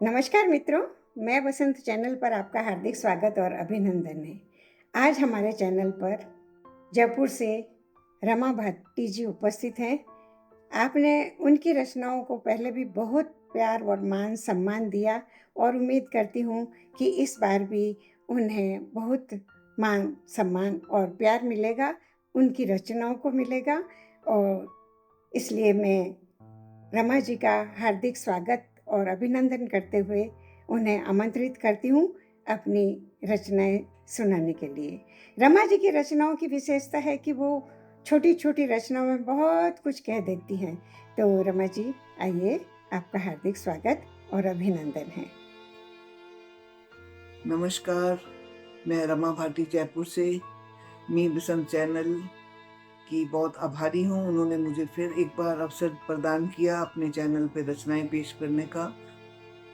नमस्कार मित्रों, मैं बसंत चैनल पर आपका हार्दिक स्वागत और अभिनंदन है। आज हमारे चैनल पर जयपुर से रमा भाटी जी उपस्थित हैं। आपने उनकी रचनाओं को पहले भी बहुत प्यार और मान सम्मान दिया और उम्मीद करती हूँ कि इस बार भी उन्हें बहुत मान सम्मान और प्यार मिलेगा, उनकी रचनाओं को मिलेगा। और इसलिए मैं रमा जी का हार्दिक स्वागत और अभिनंदन करते हुए उन्हें आमंत्रित करती हूँ अपनी रचनाएं सुनाने के लिए। रमा जी की रचनाओं की विशेषता है कि वो छोटी छोटी रचनाओं में बहुत कुछ कह देती हैं। तो रमा जी, आइए, आपका हार्दिक स्वागत और अभिनंदन है। नमस्कार, मैं रमा भाटी जयपुर से मी बसंत चैनल की बहुत आभारी हूँ। उन्होंने मुझे फिर एक बार अवसर प्रदान किया अपने चैनल पे रचनाएं पेश करने का।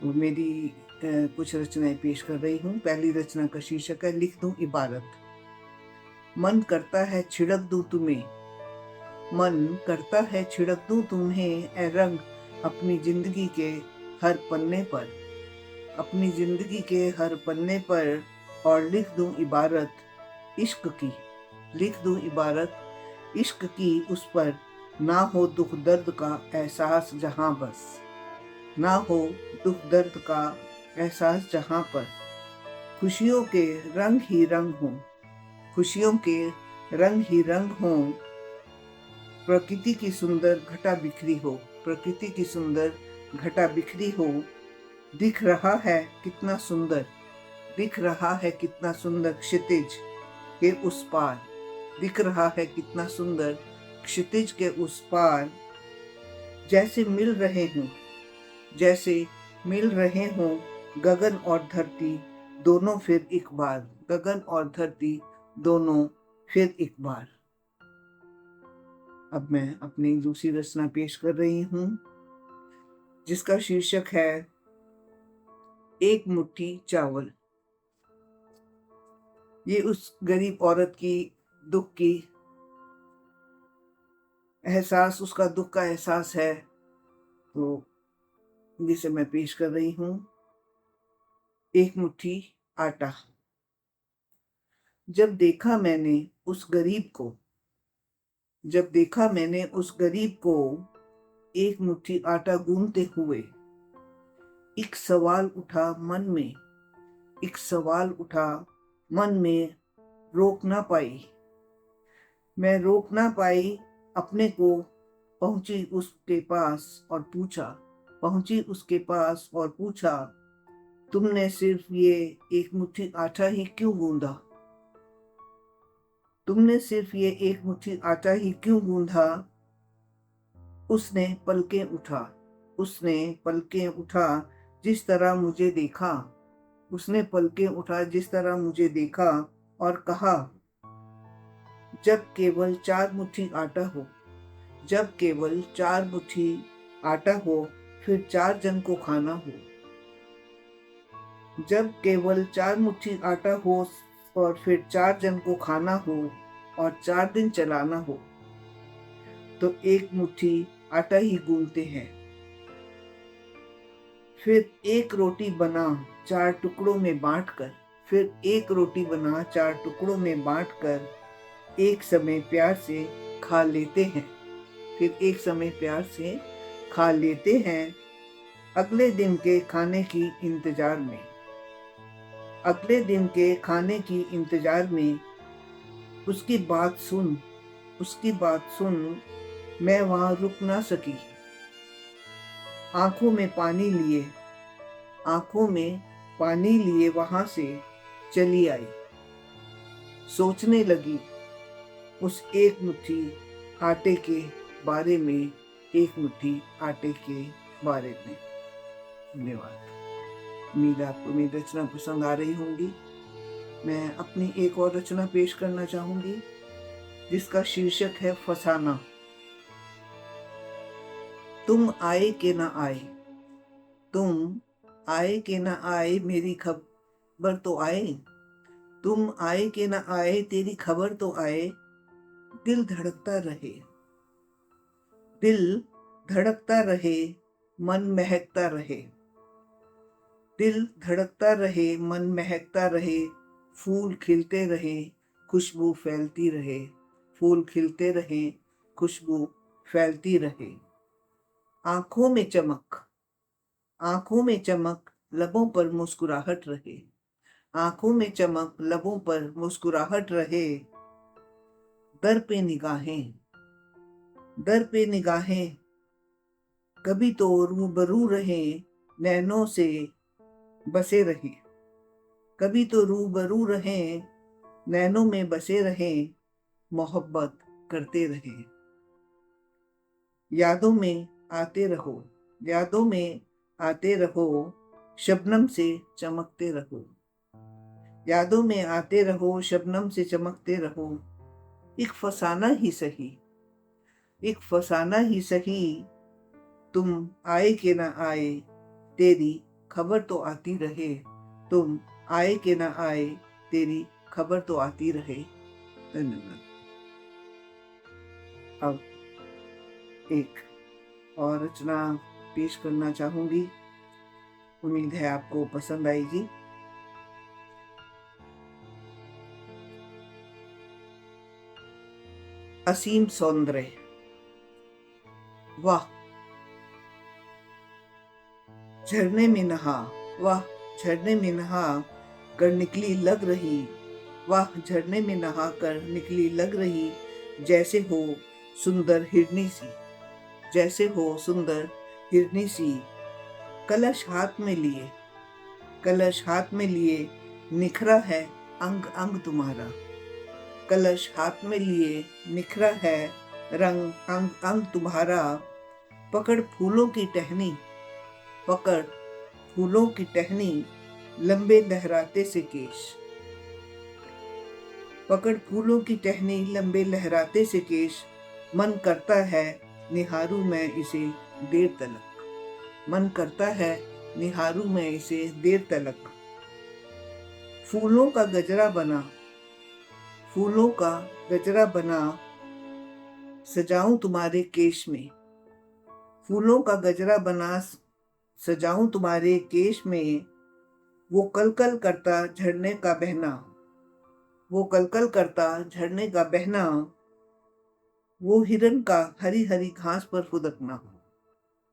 और मेरी कुछ रचनाएं पेश कर रही हूँ। पहली रचना का शीर्षक है लिख दूं इबारत। मन करता है छिड़क दूं तुम्हें, मन करता है छिड़क दूं तुम्हें ए रंग अपनी जिंदगी के हर पन्ने पर, अपनी जिंदगी के हर पन्ने पर। और लिख दूं इबारत इश्क की, लिख दूं इबारत इश्क की उस पर, ना हो दुख दर्द का एहसास जहां बस, ना हो दुख दर्द का एहसास जहां पर। खुशियों के रंग ही रंग हों, खुशियों के रंग ही रंग हों। प्रकृति की सुंदर घटा बिखरी हो, प्रकृति की सुंदर घटा बिखरी हो। दिख रहा है कितना सुंदर, दिख रहा है कितना सुंदर क्षितिज के उस पार, दिख रहा है कितना सुंदर क्षितिज के उस पार। जैसे मिल रहे हों, जैसे मिल रहे हों गगन और धरती दोनों फिर एक बार, गगन और धरती दोनों फिर एक बार। अब मैं अपनी दूसरी रचना पेश कर रही हूँ जिसका शीर्षक है एक मुट्ठी चावल। ये उस गरीब औरत की दुख की एहसास, उसका दुख का एहसास है, तो जिसे मैं पेश कर रही हूँ। एक मुट्ठी आटा। जब देखा मैंने उस गरीब को, जब देखा मैंने उस गरीब को एक मुट्ठी आटा गूंथते हुए, एक सवाल उठा मन में, एक सवाल उठा मन में। रोक ना पाई, मैं रोक ना पाई अपने को। पहुंची उसके पास और पूछा, पहुंची उसके पास और पूछा, तुमने सिर्फ ये एक मुट्ठी आटा ही क्यों गूंदा, तुमने सिर्फ ये एक मुट्ठी आटा ही क्यों गूंदा। उसने पलकें उठा, उसने पलकें उठा जिस तरह मुझे देखा, उसने पलकें उठा जिस तरह मुझे देखा और कहा, जब केवल 4 मुट्ठी आटा हो, जब केवल 4 मुट्ठी आटा हो, फिर 4 जन को खाना हो। जब केवल 4 मुट्ठी आटा हो और फिर 4 जन को खाना हो और 4 दिन चलाना हो, तो एक मुट्ठी आटा ही गूंथते हैं। फिर एक रोटी बना 4 टुकड़ों में बांटकर, फिर एक रोटी बना 4 टुकड़ों में बांटकर एक समय प्यार से खा लेते हैं, फिर एक समय प्यार से खा लेते हैं। अगले दिन के खाने की इंतजार में, अगले दिन के खाने की इंतजार में। उसकी बात सुन, उसकी बात सुन, मैं वहां रुक ना सकी। आंखों में पानी लिए, आंखों में पानी लिए वहां से चली आई। सोचने लगी उस एक मुट्ठी आटे के बारे में, एक मुट्ठी आटे के बारे में। धन्यवाद। उम्मीद आपको मेरी रचना पसंद आ रही होंगी। मैं अपनी एक और रचना पेश करना चाहूंगी जिसका शीर्षक है फसाना। तुम आए कि ना आए, तुम आए कि ना आए मेरी खबर तो आए, तुम आए कि ना आए तेरी खबर तो आए। दिल धड़कता रहे, दिल धड़कता रहे, मन महकता रहे। दिल धड़कता रहे, मन महकता रहे, फूल खिलते रहे, खुशबू फैलती रहे, फूल खिलते रहे, खुशबू फैलती रहे। आंखों में चमक, आंखों में चमक, लबों पर मुस्कुराहट रहे, आंखों में चमक, लबों पर मुस्कुराहट रहे। दर पे निगाहें, दर पे निगाहें, कभी तो रूबरू रहे, नैनों से बसे रहे, कभी तो रूबरू रहे, नैनों में बसे रहे, मोहब्बत करते रहे। यादों में आते रहो, यादों में आते रहो, शबनम से चमकते रहो, यादों में आते रहो, शबनम से चमकते रहो। एक फसाना ही सही, एक फसाना ही सही, तुम आए कि ना आए, तेरी खबर तो आती रहे, तुम आए कि ना आए, तेरी खबर तो आती रहे। धन्यवाद। अब एक और रचना पेश करना चाहूंगी, उम्मीद है आपको पसंद आएगी। असीम सौंदर्य। वाह झरने में नहा, वाह झरने में नहा कर निकली लग रही, वाह झरने में नहा कर निकली लग रही, जैसे हो सुंदर हिरनी सी, जैसे हो सुंदर हिरनी सी। कलश हाथ में लिए, कलश हाथ में लिए, निखरा है अंग अंग तुम्हारा, कलश हाथ में लिए, निखरा है रंग अंग अंग तुम्हारा। पकड़ फूलों की टहनी, पकड़ फूलों की टहनी, लंबे लहराते से केश, पकड़ फूलों की टहनी, लंबे लहराते से केश। मन करता है निहारूं मैं इसे देर तलक, मन करता है निहारूं मैं इसे देर तलक। फूलों का गजरा बना, फूलों का गजरा बना, सजाऊं तुम्हारे केश में, फूलों का गजरा बना, सजाऊं तुम्हारे केश में। वो कलकल करता झरने का बहना, वो कलकल करता झरने का बहना, वो हिरन का हरी हरी घास पर फुदकना,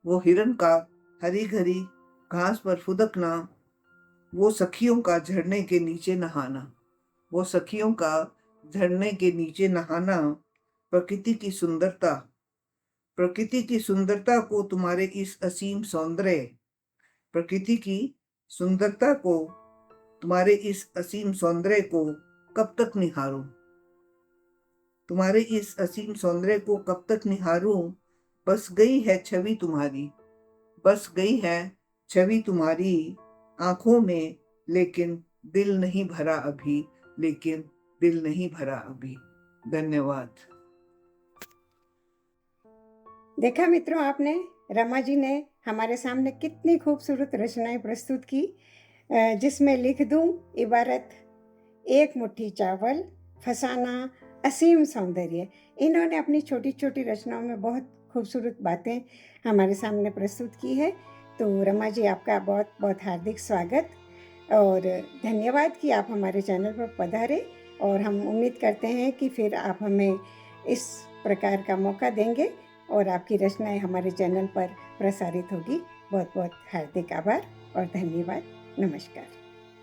वो हिरन का हरी हरी घास पर फुदकना। वो सखियों का झरने के नीचे नहाना, वो सखियों का झरने के नीचे नहाना। प्रकृति की सुंदरता, प्रकृति की सुंदरता को तुम्हारे इस असीम सौंदर्य, प्रकृति की सुंदरता को, तुम्हारे इस असीम सौंदर्य को कब तक निहारूं, तुम्हारे इस असीम सौंदर्य को कब तक निहारूं। बस गई है छवि तुम्हारी, बस गई है छवि तुम्हारी आंखों में, लेकिन दिल नहीं भरा अभी, लेकिन दिल नहीं भरा अभी। धन्यवाद। देखा मित्रों आपने, रमा जी ने हमारे सामने कितनी खूबसूरत रचनाएं प्रस्तुत की, जिसमें लिख दूं इबारत एक मुट्ठी चावल, फसाना, असीम सौंदर्य। इन्होंने अपनी छोटी छोटी रचनाओं में बहुत खूबसूरत बातें हमारे सामने प्रस्तुत की है। तो रमा जी आपका बहुत बहुत हार्दिक स्वागत और धन्यवाद कि आप हमारे चैनल पर पधारे, और हम उम्मीद करते हैं कि फिर आप हमें इस प्रकार का मौका देंगे और आपकी रचनाएं हमारे चैनल पर प्रसारित होगी। बहुत बहुत हार्दिक आभार और धन्यवाद। नमस्कार।